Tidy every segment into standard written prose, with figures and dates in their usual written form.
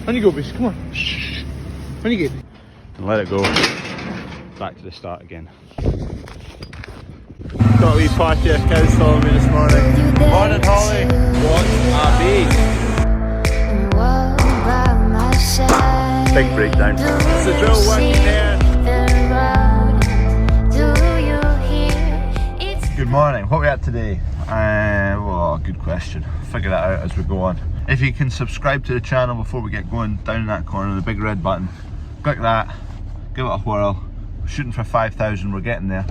On you go, beast, come on. Shh. On you go. And let it go. Back to the start again. Got a wee party of cows following me this morning. Morning, Holly. What a big breakdown. It's the drill working there. Good morning. What are we at today? Well, good question. Figure that out as we go on. If you can subscribe to the channel before we get going, down in that corner, the big red button, click that, give it a whirl. We're shooting for 5,000, we're getting there.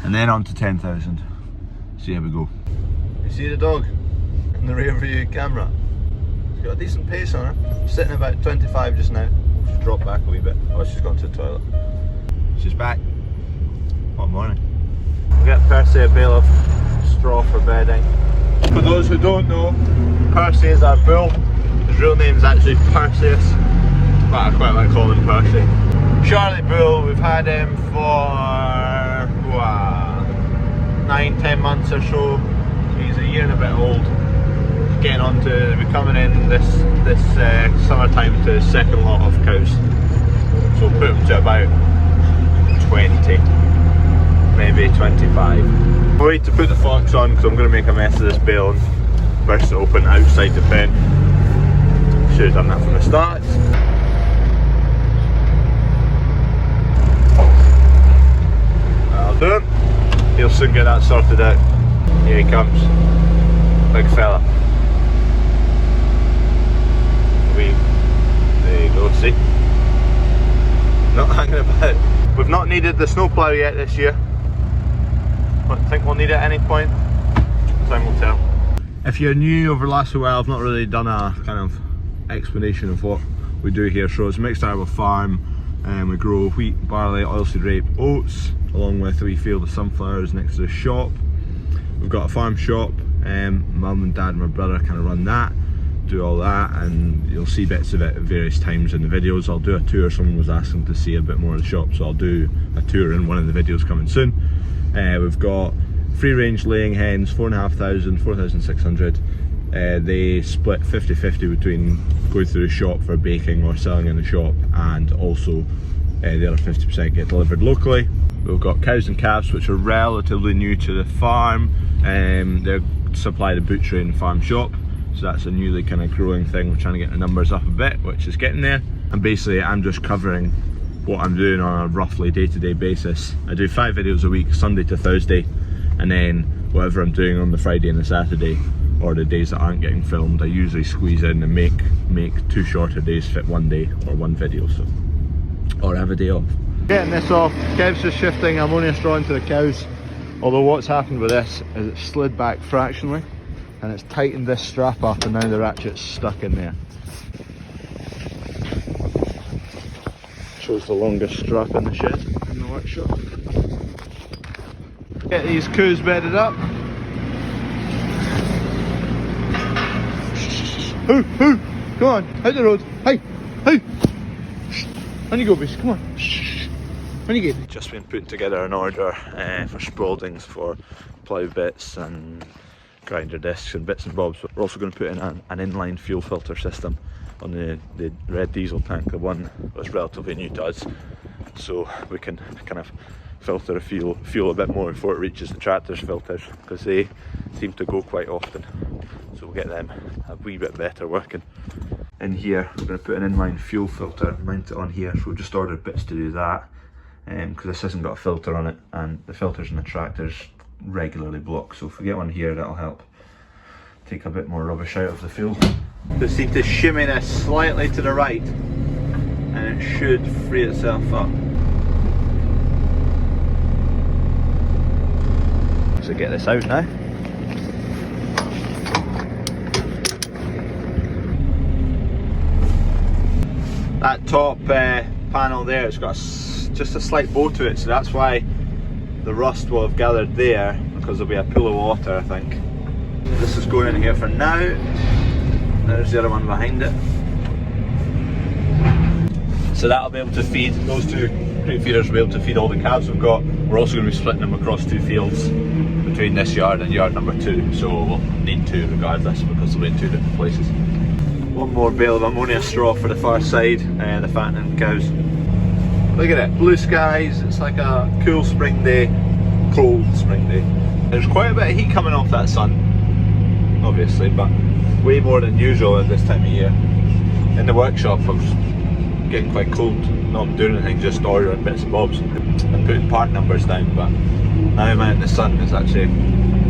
And then on to 10,000. See how we go. You see the dog in the rear view camera? She's got a decent pace on her. Sitting about 25 just now. She's dropped back a wee bit. Oh, she's gone to the toilet. She's back. What morning. We get Percy a bale of straw for bedding. For those who don't know, Percy is our bull. His real name is actually Perseus, but I quite like calling him Percy. Charlie Bull, we've had him for 9-10 months or so. He's a year and a bit old. He's getting on to, we're coming in this summertime to his second lot of cows. So we'll put him to about 20, maybe 25. I'll wait to put the forks on because I'm going to make a mess of this bale and burst it open outside the pen. Should have done that from the start. That'll do him. He'll soon get that sorted out. Here he comes. Big fella. There you go, see? Not hanging about. We've not needed the snowplow yet this year. But I think we'll need it at any point. Time will tell. If you're new over the last while, I've not really done a kind of explanation of what we do here. So it's a mixed arable farm, and we grow wheat, barley, oilseed rape, oats, along with a wee field of sunflowers next to the shop. We've got a farm shop. Mum and dad and my brother kind of run that, do all that, and you'll see bits of it at various times in the videos. I'll do a tour. Someone was asking to see a bit more of the shop, so I'll do a tour in one of the videos coming soon. We've got free range laying hens, 4,500, 4,600. They split 50-50 between going through the shop for baking or selling in the shop, and also the other 50% get delivered locally. We've got cows and calves which are relatively new to the farm. They're supplied a butchery and farm shop, so that's a newly kind of growing thing. We're trying to get the numbers up a bit, which is getting there. And basically I'm just covering what I'm doing on a roughly day-to-day basis. I do 5 videos a week, Sunday to Thursday, and then whatever I'm doing on the Friday and the Saturday, or the days that aren't getting filmed, I usually squeeze in and make 2 shorter days fit one day or one video, so, or have a day off. Getting this off, Kev's just shifting ammonia straw into the cows, although what's happened with this is it's slid back fractionally and it's tightened this strap up, and now the ratchet's stuck in there. Shows the longest strap in the shed, in the workshop. Get these coos bedded up. Hoo, hoo, come on, out the road. Hey, hey. On you go, beast, come on. On you go. Just been putting together an order for Spaldings for plough bits and grinder discs and bits and bobs. We're also going to put in an inline fuel filter system on the red diesel tank, the one that's relatively new to us, so we can kind of filter the fuel a bit more before it reaches the tractor's filters, because they seem to go quite often, so we'll get them a wee bit better working. In here we're going to put an inline fuel filter, mount it on here, so we've just ordered bits to do that, because this hasn't got a filter on it, and the filters in the tractors regularly block, so if we get one here that'll help take a bit more rubbish out of the fuel. Just need to shimmy this slightly to the right and it should free itself up. So get this out now. That top panel there, it's got just a slight bow to it, so that's why the rust will have gathered there, because there'll be a pool of water, I think. This is going in here for now. There's the other one behind it. So that'll be able to feed, those two grain feeders will be able to feed all the calves we've got. We're also going to be splitting them across 2 fields between this yard and yard number 2, so we'll need 2 regardless, because they'll be in 2 different places. One more bale of ammonia straw for the far side, the fattening cows. Look at it, blue skies, it's like a cool spring day, cold spring day. There's quite a bit of heat coming off that sun, obviously, but way more than usual at this time of year. In the workshop I was getting quite cold, not doing anything, just ordering bits and bobs and putting part numbers down, but now I'm out in the sun, it's actually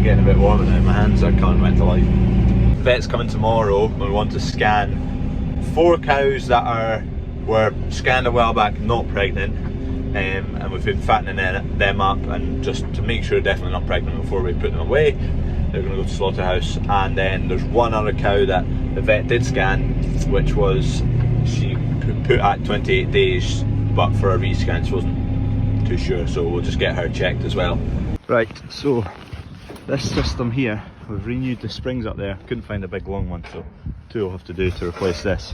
getting a bit warmer now, my hands are coming back to life. The vet's coming tomorrow and we want to scan 4 cows that were scanned a while back, not pregnant, and we've been fattening them up, and just to make sure definitely not pregnant before we put them away. They're going to go to slaughterhouse. And then there's one other cow that the vet did scan, which was she put at 28 days, but for a rescan she wasn't too sure, so we'll just get her checked as well. Right, so this system here, we've renewed the springs up there. Couldn't find a big long one, so 2 will have to do to replace this,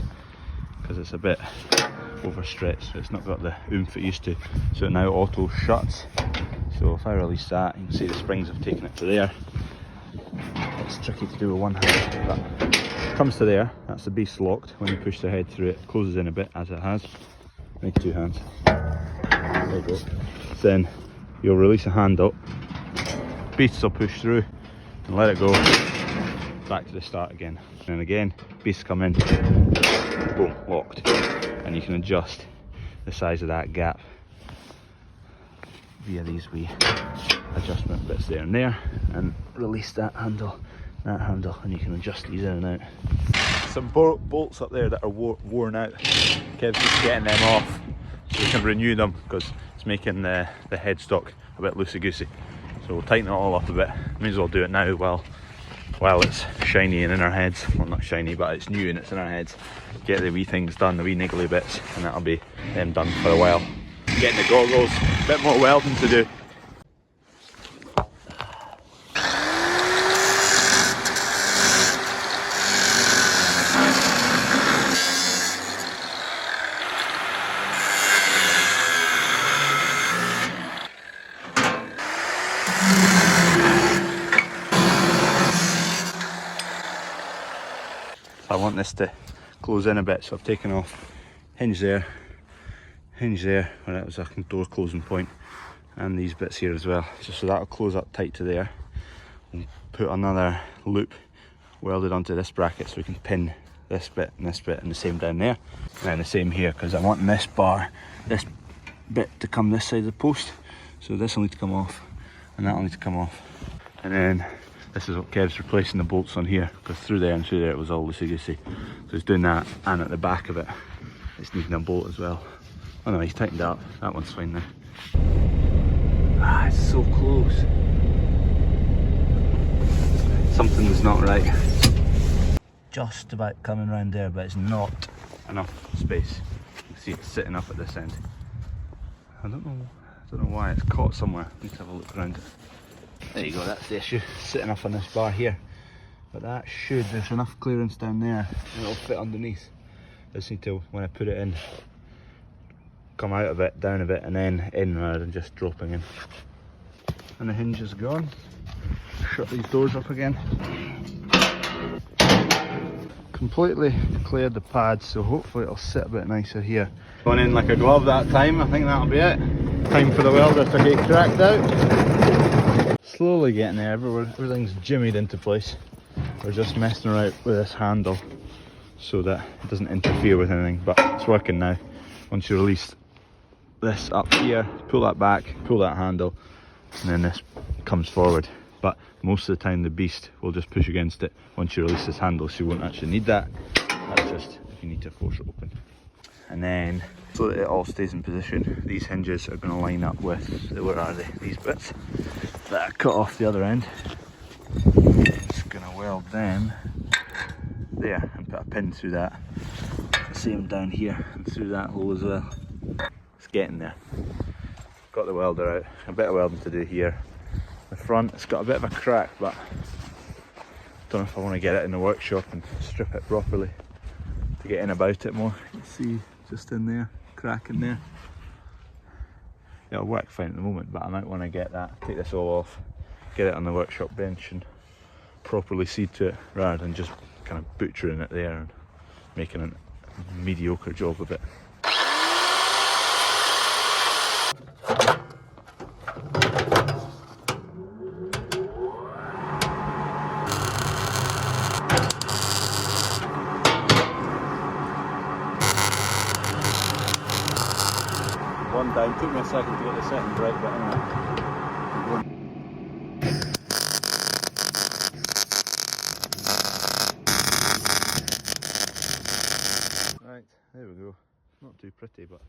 because it's a bit overstretched, so it's not got the oomph it used to. So it now auto shuts, so if I release that, you can see the springs have taken it to there. It's tricky to do with one hand, but it comes to there. That's the beast locked. When you push the head through it, it closes in a bit, as it has. Make 2 hands. There you go. Then you'll release a hand up, beasts will push through and let it go back to the start again. And again, beasts come in, boom, locked. And you can adjust the size of that gap via these wee adjustment bits there and there, and release that handle, and you can adjust these in and out. Some bolts up there that are worn out. Kev's just getting them off so we can renew them, because it's making the headstock a bit loosey-goosey. So we'll tighten it all up a bit. May as well do it now while it's shiny and in our heads. Well, not shiny, but it's new and it's in our heads. Get the wee things done, the wee niggly bits, and that'll be them done for a while. Getting the goggles, a bit more welding to do. I want this to close in a bit, so I've taken off hinge there, where that was a door closing point, and these bits here as well, just so that'll close up tight to there. We'll put another loop welded onto this bracket so we can pin this bit and the same down there, and then the same here, because I want this bit to come this side of the post, so this will need to come off and that will need to come off. And then this is what Kev's replacing the bolts on here, because through there and through there it was all loosey-goosey. So he's doing that, and at the back of it, it's needing a bolt as well. Oh no, he's tightened up. That one's fine now. Ah, it's so close. Something's not right. Just about coming around there, but it's not enough space. You can see it's sitting up at this end. I don't know why it's caught somewhere. Need to have a look around it. There you go, that's the issue, sitting up on this bar here. But that there's enough clearance down there, and it'll fit underneath. I just need to, when I put it in, come out of it, down a bit, and then in rather than just dropping in. And the hinge is gone. Shut these doors up again. Completely cleared the pads, so hopefully it'll sit a bit nicer here. Going in like a glove that time, I think that'll be it. Time for the welder to get cracked out. Slowly getting there, everything's jimmied into place. We're just messing around with this handle so that it doesn't interfere with anything, but it's working now. Once you release this up here, pull that back, pull that handle, and then this comes forward. But most of the time the beast will just push against it once you release this handle, so you won't actually need that. That's just if you need to force it open. And then, so that it all stays in position, these hinges are going to line up with, where are they, these bits that are cut off the other end. Just going to weld them there and put a pin through that. The same down here and through that hole as well. It's getting there. Got the welder out, a bit of welding to do here. The front, it's got a bit of a crack, but don't know if I want to get it in the workshop and strip it properly to get in about it more. You can see just in there, crack in there. It'll work fine at the moment, but I might want to get that, take this all off, get it on the workshop bench and properly see to it rather than just kind of butchering it there and making a mediocre job of it. One down, took me a second to get the second right, but anyway. Right, there we go. Not too pretty, but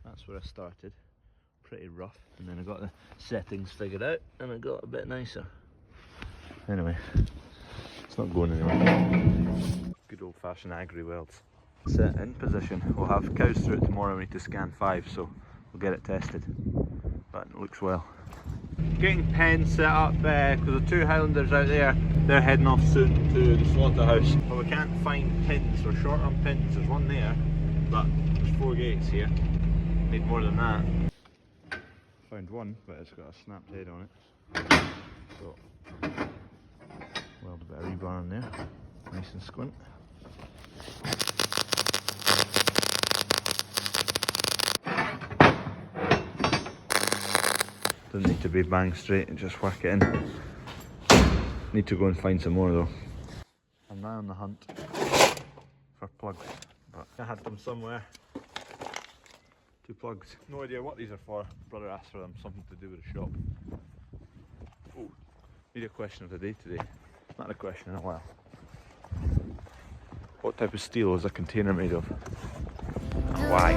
that's where I started. Pretty rough, and then I got the settings figured out, and it got a bit nicer. Anyway, it's not going anywhere. Good old-fashioned agri welds. Set in position. We'll have cows through it tomorrow. We need to scan 5, so we'll get it tested. But it looks well. Getting pens set up because the 2 Highlanders out there, they're heading off soon to the slaughterhouse. But we can't find pins. We're short on pins. There's one there, but there's 4 gates here. Need more than that. Found one, but it's got a snapped head on it. So weld a bit of rebar in there, nice and squint. Doesn't need to be bang straight and just work it in. Need to go and find some more though. I'm now on the hunt for plugs, but I had them somewhere. 2 plugs. No idea what these are for. Brother asked for them, something to do with the shop. Oh, need a question of the day today. Not a question in a while. What type of steel is a container made of? And why?